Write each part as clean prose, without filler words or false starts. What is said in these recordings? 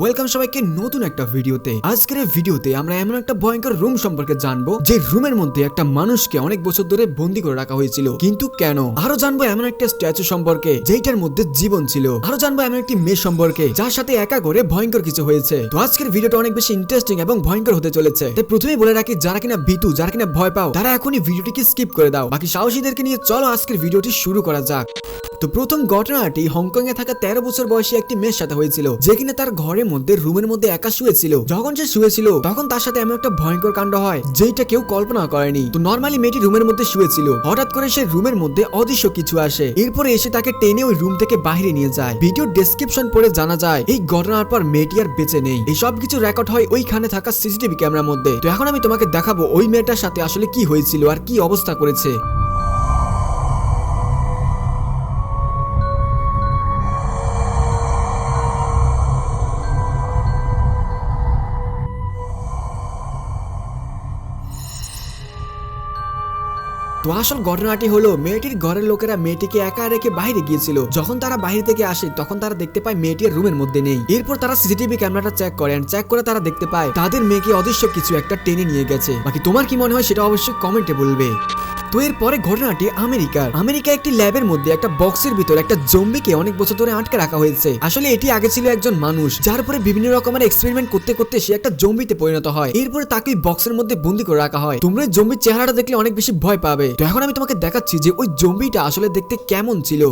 Welcome সবাইকে নতুন একটা ভিডিওতে। আজকের এই ভিডিওতে আমরা এমন একটা ভয়ঙ্কর রুম সম্পর্কে জানবো যে রুমের মধ্যে একটা মানুষকে অনেক বছর ধরে বন্দি করে রাখা হয়েছিল, কিন্তু কেন। আরো জানবো এমন একটা স্ট্যাচু সম্পর্কে যেটার মধ্যে জীবন ছিল। আরো জানবো এমন একটি মেয়ে সম্পর্কে যার সাথে একা করে ভয়ঙ্কর কিছু হয়েছে। তো আজকের ভিডিওটা অনেক বেশি ইন্টারেস্টিং এবং ভয়ঙ্কর হতে চলেছে। তাই প্রথমেই বলে রাখি, যারা কিনা ভীতু, যারা কিনা ভয় পাও, তারা এখনই ভিডিওটিকে স্কিপ করে দাও। বাকি সাহসীদেরকে নিয়ে চলো আজকের ভিডিওটি শুরু করা যাক। তো প্রথম ঘটনাটি হংকং এ থাকা 13 বছর বয়সী একটি মেয়ের সাথে হয়েছিল, যে কিনা তার ঘরের মধ্যে রুমের মধ্যে একা শুয়েছিল। যখন সে শুয়েছিল তখন তার সাথে এমন একটা ভয়ঙ্কর কাণ্ড হয় যেটা কেউ কল্পনা করেনি। তো নরমালি মেয়েটি রুমের মধ্যে শুয়েছিল, হঠাৎ করে সে রুমের মধ্যে অদৃশ্য কিছু আসে। এরপরে এসে তাকে টেনে ওই রুম থেকে বাইরে নিয়ে যায়। ভিডিও ডেসক্রিপশন পড়ে জানা যায় এই ঘটনার পর মেয়েটি আর বেঁচে নেই। এই সব কিছু রেকর্ড হয় ওইখানে থাকা সিসিটিভি ক্যামেরার মধ্যে। তো এখন আমি তোমাকে দেখাবো ওই মেয়েটার সাথে আসলে কি হয়েছিল আর কি অবস্থা করেছে। তো আসল ঘটনাটি হলো, মেয়েটির ঘরের লোকেরা মেয়েটিকে একা রেখে বাইরে গিয়েছিল। যখন তারা বাইরে থেকে আসে তখন তারা দেখতে পায় মেয়েটির রুমের মধ্যে নেই। এরপর তারা সিসিটিভি ক্যামেরাটা চেক করেন, চেক করে তারা দেখতে পায় তাদের মেয়েকে অদৃশ্য কিছু একটা টেনে নিয়ে গেছে। বাকি তোমার কি মনে হয় সেটা অবশ্যই কমেন্টে বলবে। তো এরপরে ঘটনাটি আমেরিকা একটি ল্যাবের মধ্যে একটা বক্সের ভিতরে একটা জম্বিকে অনেক বছর ধরে আটকে রাখা হয়েছে। আসলে এটি আগে ছিল একজন মানুষ, যার পরে বিভিন্ন রকমের এক্সপেরিমেন্ট করতে করতে সে একটা জম্বিতে পরিণত হয়। এরপরে তাকে বক্সের মধ্যে বন্দি করে রাখা হয়। তোমরা জম্বির চেহারাটা দেখলে অনেক বেশি ভয় পাবে। তো এখন আমি তোমাকে দেখাচ্ছি যে ওই জম্বিটা আসলে দেখতে কেমন ছিল।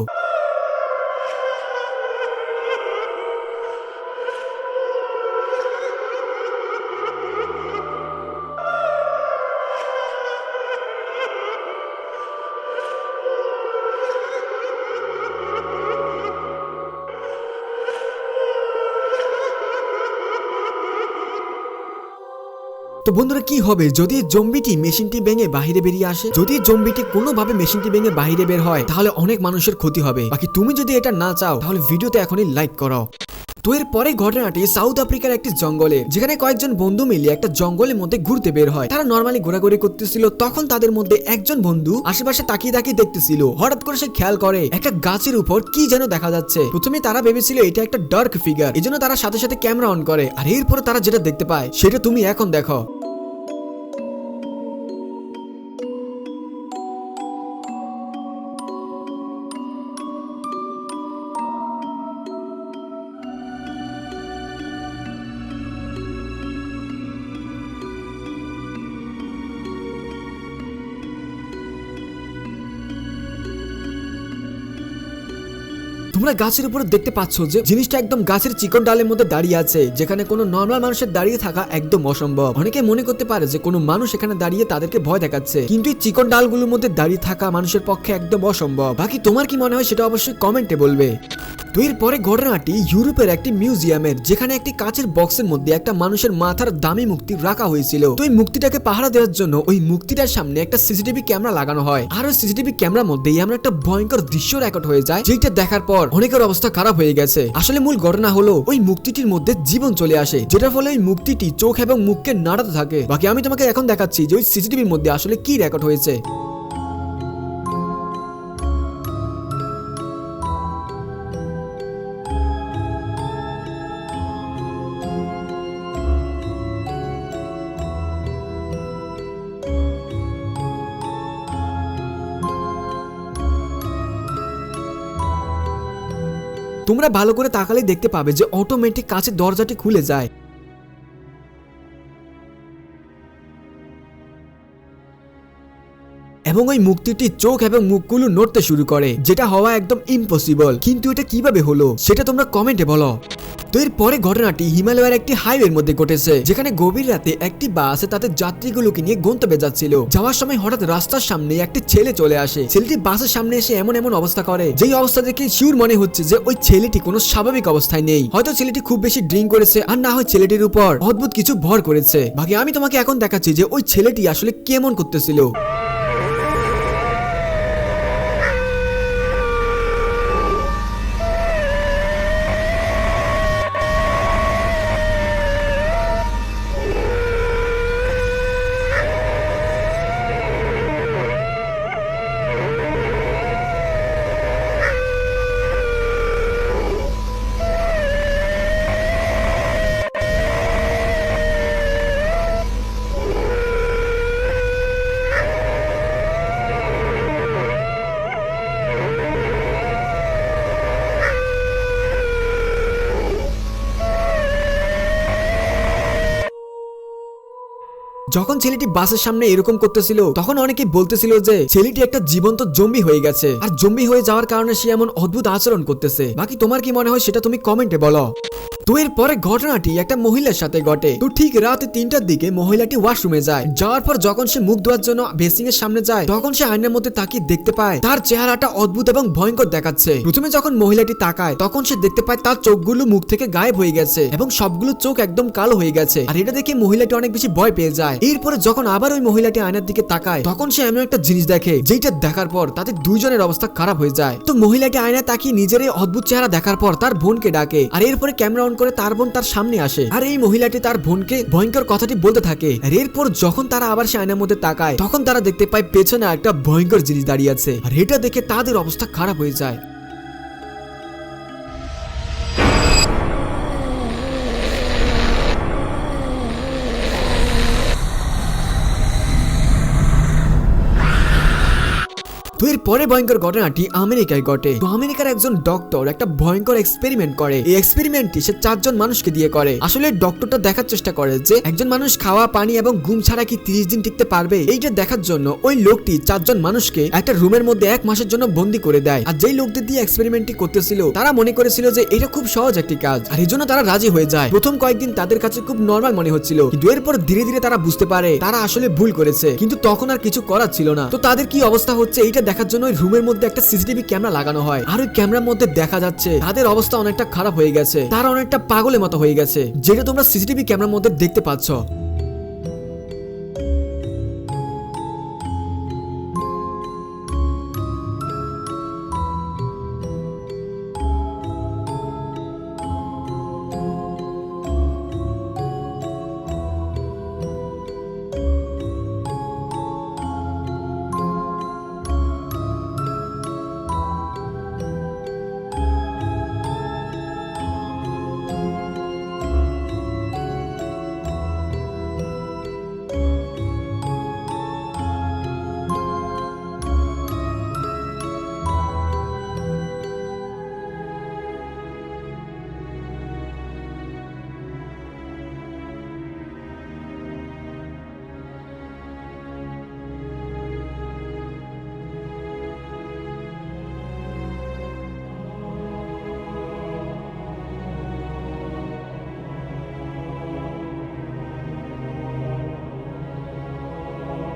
তো বন্ধুরা, কি হবে যদি জম্বিটি মেশিনটি ভেঙে বাইরে বেরিয়ে আসে? যদি জম্বিটি কোনোভাবে মেশিনটি ভেঙে বাইরে বের হয় তাহলে অনেক মানুষের ক্ষতি হবে। বাকি তুমি যদি এটা না চাও তাহলে ভিডিওতে এখনই লাইক করো। তো এর পরে ঘটনাটি সাউথ আফ্রিকার একটি জঙ্গলে, যেখানে কয়েকজন বন্ধু মিলে একটা জঙ্গলের মধ্যে ঘুরতে বের হয়। তারা নরমালি ঘোরাঘুরি করতেছিল, তখন তাদের মধ্যে একজন বন্ধু আশেপাশে তাকিয়ে তাকিয়ে দেখতেছিল। হঠাৎ করে সে খেয়াল করে একটা গাছের উপর কি যেন দেখা যাচ্ছে। প্রথমে তারা ভেবেছিল এটা একটা ডার্ক ফিগার, এজন্য তারা সাথে সাথে ক্যামেরা অন করে। আর এরপরে তারা যেটা দেখতে পায় সেটা তুমি এখন দেখো। তোমরা গাছের উপরে দেখতে পাচ্ছ যে জিনিসটা একদম গাছের চিকন ডালের মধ্যে দাঁড়িয়ে আছে, যেখানে কোনো নর্মাল মানুষের দাঁড়িয়ে থাকা একদম অসম্ভব। অনেকে মনে করতে পারে যে কোনো মানুষ এখানে দাঁড়িয়ে তাদেরকে ভয় দেখাচ্ছে, কিন্তু এই চিকন ডালগুলোর মধ্যে দাঁড়িয়ে থাকা মানুষের পক্ষে একদম অসম্ভব। বাকি তোমার কি মনে হয় সেটা অবশ্যই কমেন্টে বলবে। তো এর পরে ঘটনাটি ইউরোপের একটি মিউজিয়ামের, যেখানে একটি কাচের বক্সের মধ্যে একটা মানুষের মাথার দামি মুক্তি রাখা হয়েছিল। তো এই মুক্তিটাকে পাহারা দেওয়ার জন্য ওই মুক্তিটার সামনে একটা সিসিটিভি ক্যামেরা লাগানো হয়। আর ওই সিসিটিভি ক্যামেরার মধ্যেই এমন একটা ভয়ঙ্কর দৃশ্য রেকর্ড হয়ে যায়, যেটা দেখার পর অনেকের অবস্থা খারাপ হয়ে গেছে। আসলে মূল ঘটনা হলো ওই মুক্তিটির মধ্যে জীবন চলে আসে, যেটার ফলে ওই মুক্তিটি চোখ এবং মুখকে নাড়াতে থাকে। বাকি আমি তোমাকে এখন দেখাচ্ছি যে ওই সিসিটিভির মধ্যে আসলে কি রেকর্ড হয়েছে। তোমরা ভালো করে তাকালেই দেখতে পাবে যে অটোমেটিক কাঁচের দরজাটি খুলে যায়। এবং ওই মুক্তিটি চোখ এবং মুখগুলো নড়তে শুরু করে, যেটা হওয়া একদম ইম্পসিবল। কিন্তু এটা কিভাবে হলো সেটা তোমরা কমেন্টে বলো। তো এর পরে ঘটনাটি হিমালয়ের একটি হাইওয়ের মধ্যে ঘটেছে, যেখানে গভীর রাতে একটি বাস তাদের যাত্রীগুলোকে নিয়ে গন্তব্যে যাচ্ছিল। যাওয়ার সময় হঠাৎ রাস্তার সামনে একটি ছেলে চলে আসে। ছেলেটি বাসের সামনে এসে এমন এমন অবস্থা করে, যেই অবস্থা দেখে শিওর মনে হচ্ছে যে ওই ছেলেটি কোনো স্বাভাবিক অবস্থায় নেই। হয়তো ছেলেটি খুব বেশি ড্রিঙ্ক করেছে, আর না হয় ছেলেটির উপর অদ্ভুত কিছু ভর করেছে। বাকি আমি তোমাকে এখন দেখাচ্ছি যে ওই ছেলেটি আসলে কেমন করতেছিল। যখন ছেলেটি বাসের সামনে এরকম করতেছিল তখন অনেকেই বলতেছিল যে ছেলেটি একটা জীবন্ত জম্বি হয়ে গেছে, আর জম্বি হয়ে যাওয়ার কারণে সে এমন অদ্ভুত আচরণ করতেছে। বাকি তোমার কি মনে হয় সেটা তুমি কমেন্টে বলো। তো এর পরে ঘটনাটি একটা মহিলার সাথে ঘটে। তো ঠিক রাত 3টার দিকে মহিলাটি ওয়াশরুমে যায়। যাওয়ার পর যখন সে মুখ ধোয়ার জন্য বেসিং এর সামনে যায় তখন সে আয়নার মধ্যে তাকিয়ে দেখতে পায় তার চেহারাটা অদ্ভুত এবং ভয়ঙ্কর দেখাচ্ছে। প্রথমে যখন মহিলাটি তাকায় তখন সে দেখতে পায় তার চোখগুলো মুখ থেকে গায়েব হয়ে গেছে এবং সবগুলো চোখ একদম কালো হয়ে গেছে। আর এটা দেখে মহিলাটি অনেক বেশি ভয় পেয়ে যায়। এরপরে যখন আবার ওই মহিলাটি আয়নার দিকে তাকায় তখন সে এমন একটা জিনিস দেখে যেটা দেখার পর তাদের দুইজনের অবস্থা খারাপ হয়ে যায়। তো মহিলাটি আয়নায় তাকিয়ে নিজের এই অদ্ভুত চেহারা দেখার পর তার বোনকে ডাকে, আর এরপরে ক্যামেরা অন করে তার বোন তার সামনে আসে। আর এই মহিলাটি তার বোনকে ভয়ঙ্কর কথাটি বলতে থাকে। আর এরপর যখন তারা আবার সে আয়নার মধ্যে তাকায় তখন তারা দেখতে পায় পেছনে একটা ভয়ঙ্কর জিনিস দাঁড়িয়ে আছে। আর এটা দেখে তাদের অবস্থা খারাপ হয়ে যায়। তো এর পরে ভয়ঙ্কর ঘটনাটি আমেরিকায় ঘটে। তো আমেরিকার একজন ডক্টর একটা ভয়ঙ্কর এক্সপেরিমেন্ট করে। এই এক্সপেরিমেন্টটি সে 4 জন মানুষকে দিয়ে করে। আসলে ডক্টরটা দেখার চেষ্টা করে যে একজন মানুষ খাওয়া পানি এবং ঘুম ছাড়া কি 30 দিন টিকতে পারবে। এইটা দেখার জন্য ওই লোকটি 4 জন মানুষকে একটা রুমের মধ্যে 1 মাসের জন্য বন্দি করে দেয়। আর যেই লোকদের দিয়ে এক্সপেরিমেন্টটি করতেছিল তারা মনে করেছিল যে এটা খুব সহজ একটি কাজ, আর এই জন্য তারা রাজি হয়ে যায়। প্রথম কয়েকদিন তাদের কাছে খুব নর্মাল মনে হচ্ছিল, কিন্তু এরপর ধীরে ধীরে তারা বুঝতে পারে তারা আসলে ভুল করেছে, কিন্তু তখন আর কিছু করার ছিল না। তো তাদের কি অবস্থা হচ্ছে এইটা দেখার জন্য ওই রুমের মধ্যে একটা সিসিটিভি ক্যামেরা লাগানো হয়। আর ওই ক্যামেরার মধ্যে দেখা যাচ্ছে তাদের অবস্থা অনেকটা খারাপ হয়ে গেছে, তারা অনেকটা পাগলের মতো হয়ে গেছে, যেটা তোমরা সিসিটিভি ক্যামেরার মধ্যে দেখতে পাচ্ছ।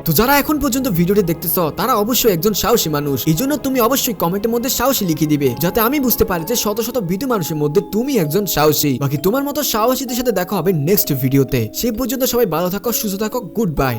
তো যারা এখন পর্যন্ত ভিডিওটি দেখতেছ তারা অবশ্যই একজন সাহসী মানুষ। এই জন্য তুমি অবশ্যই কমেন্টের মধ্যে সাহসী লিখে দিবে, যাতে আমি বুঝতে পারি যে শত শত ভীতু মানুষের মধ্যে তুমি একজন সাহসী। বাকি তোমার মতো সাহসীদের সাথে দেখা হবে নেক্সট ভিডিওতে। সেই পর্যন্ত সবাই ভালো থাকো, সুস্থ থাকো, গুড বাই।